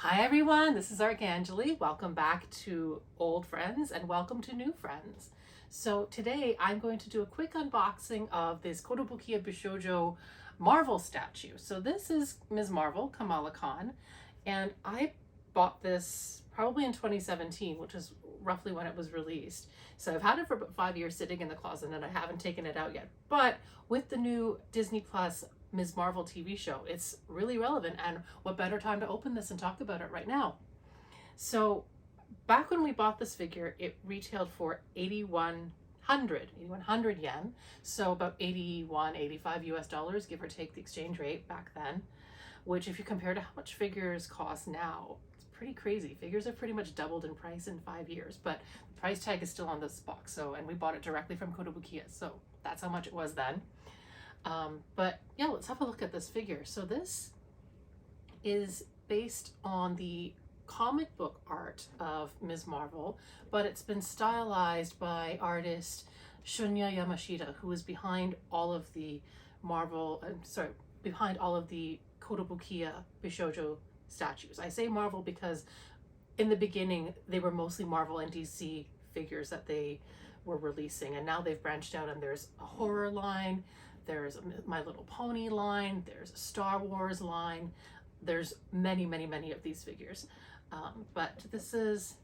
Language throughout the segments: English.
Hi everyone, this is Archangeli. Welcome back to old friends and welcome to new friends. So today I'm going to do a quick unboxing of this Kotobukiya Bishoujo Marvel statue. So this is Ms. Marvel, Kamala Khan, and I bought this probably in 2017, which is roughly when it was released. So I've had it for about 5 years sitting in the closet and I haven't taken it out yet. But with the new Disney Plus Ms. Marvel TV show, it's really relevant, and what better time to open this and talk about it right now. So back when we bought this figure, it retailed for 8100 yen, so about 81 85 US dollars, give or take the exchange rate back then, which if you compare to how much figures cost now, it's pretty crazy. Figures have pretty much doubled in price in 5 years, but the price tag is still on this box. So, and we bought it directly from Kotobukiya, so that's how much it was then. But yeah, let's have a look at this figure. So this is based on the comic book art of Ms. Marvel, but it's been stylized by artist Shunya Yamashita, who is behind all of the behind all of the Kotobukiya Bishoujo statues. I say Marvel because in the beginning they were mostly Marvel and DC figures that they were releasing, and now they've branched out and there's a horror line, there's a My Little Pony line, there's a Star Wars line, there's many of these figures. But this is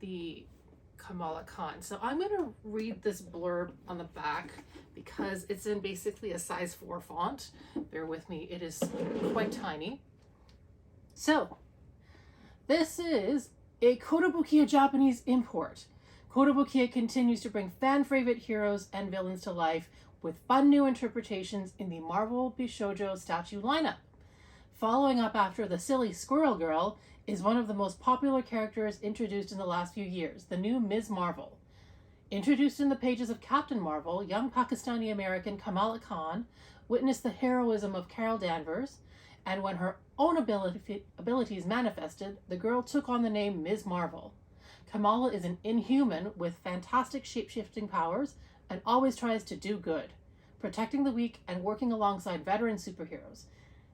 the Kamala Khan. So I'm going to read this blurb on the back because it's in basically a size 4 font. Bear with me, it is quite tiny. So, this is a Kotobukiya Japanese import. Kotobukiya continues to bring fan-favorite heroes and villains to life with fun new interpretations in the Marvel Bishoujo statue lineup. Following up after the silly Squirrel Girl is one of the most popular characters introduced in the last few years, the new Ms. Marvel. Introduced in the pages of Captain Marvel, young Pakistani-American Kamala Khan witnessed the heroism of Carol Danvers, and when her own abilities manifested, the girl took on the name Ms. Marvel. Kamala is an inhuman with fantastic shape-shifting powers and always tries to do good, protecting the weak and working alongside veteran superheroes.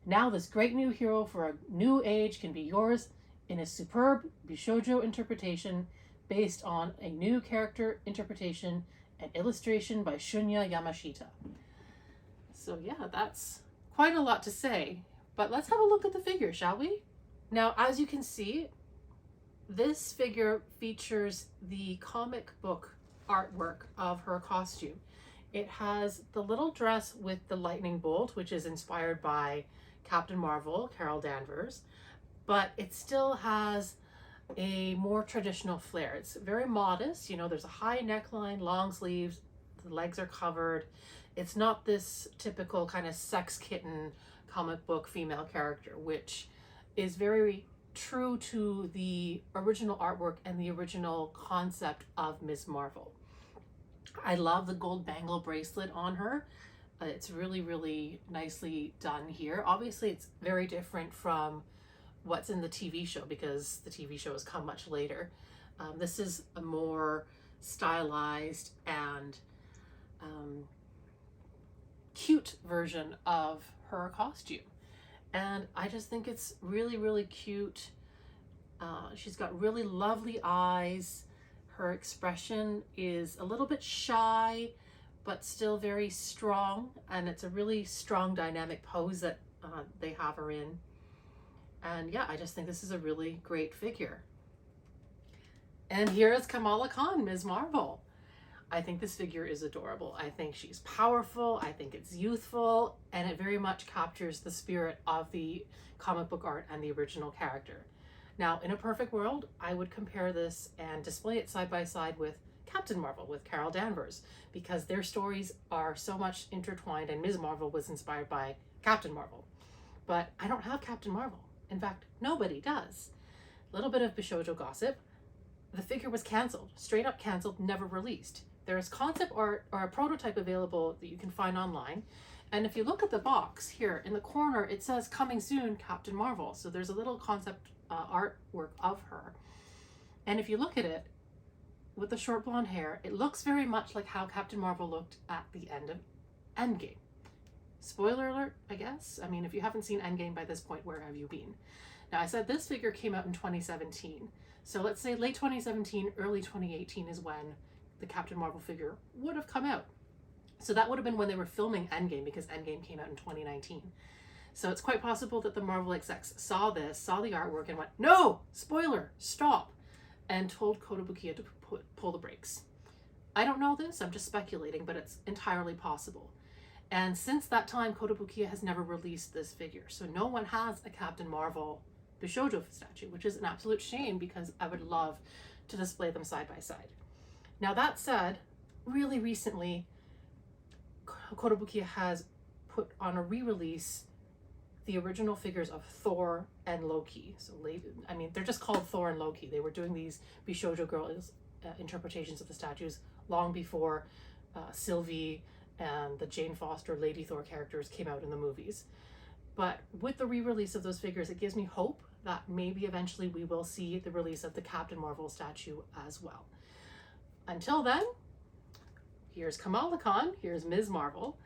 Now this great new hero for a new age can be yours in a superb Bishoujo interpretation based on a new character interpretation and illustration by Shunya Yamashita. So yeah, that's quite a lot to say, but let's have a look at the figure, shall we? Now, as you can see, this figure features the comic book artwork of her costume. It has the little dress with the lightning bolt, which is inspired by Captain Marvel, Carol Danvers, but it still has a more traditional flair. It's very modest, you know, there's a high neckline, long sleeves, the legs are covered. It's not this typical kind of sex kitten comic book female character, which is very true to the original artwork and the original concept of Ms. Marvel. I love the gold bangle bracelet on her. It's really nicely done here. Obviously, it's very different from what's in the TV show because the TV show has come much later. This is a more stylized and cute version of her costume. And I just think it's really cute. She's got really lovely eyes. Her expression is a little bit shy, but still very strong. And it's a really strong dynamic pose that they have her in. And yeah, I just think this is a really great figure. And here is Kamala Khan, Ms. Marvel. I think this figure is adorable. I think she's powerful. I think it's youthful, and it very much captures the spirit of the comic book art and the original character. Now, in a perfect world, I would compare this and display it side by side with Captain Marvel, with Carol Danvers, because their stories are so much intertwined, and Ms. Marvel was inspired by Captain Marvel. But I don't have Captain Marvel. In fact, nobody does. A little bit of Bishoujo gossip. The figure was canceled, straight up canceled, never released. There is concept art or a prototype available that you can find online. And if you look at the box here in the corner, it says coming soon, Captain Marvel. So there's a little concept artwork of her. And if you look at it with the short blonde hair, it looks very much like how Captain Marvel looked at the end of Endgame. Spoiler alert, I guess. I mean, if you haven't seen Endgame by this point, where have you been? Now, I said this figure came out in 2017. So let's say late 2017, early 2018 is when the Captain Marvel figure would have come out. So that would have been when they were filming Endgame, because Endgame came out in 2019. So it's quite possible that the Marvel execs saw this, saw the artwork, and went, no, spoiler, stop, and told Kotobukiya to pull the brakes. I don't know this, I'm just speculating, but it's entirely possible. And since that time, Kotobukiya has never released this figure. So no one has a Captain Marvel Bishoujo statue, which is an absolute shame because I would love to display them side by side. Now that said, really recently, Kotobukiya has put on a re-release the original figures of Thor and Loki. So, I mean, they're just called Thor and Loki. They were doing these Bishoujo girls interpretations of the statues long before Sylvie and the Jane Foster Lady Thor characters came out in the movies. But with the re-release of those figures, it gives me hope that maybe eventually we will see the release of the Captain Marvel statue as well. Until then, here's Kamala Khan, here's Ms. Marvel.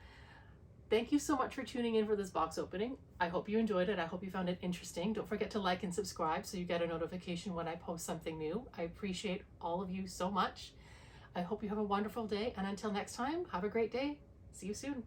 Thank you so much for tuning in for this box opening. I hope you enjoyed it. I hope you found it interesting. Don't forget to like and subscribe so you get a notification when I post something new. I appreciate all of you so much. I hope you have a wonderful day, and until next time, have a great day. See you soon.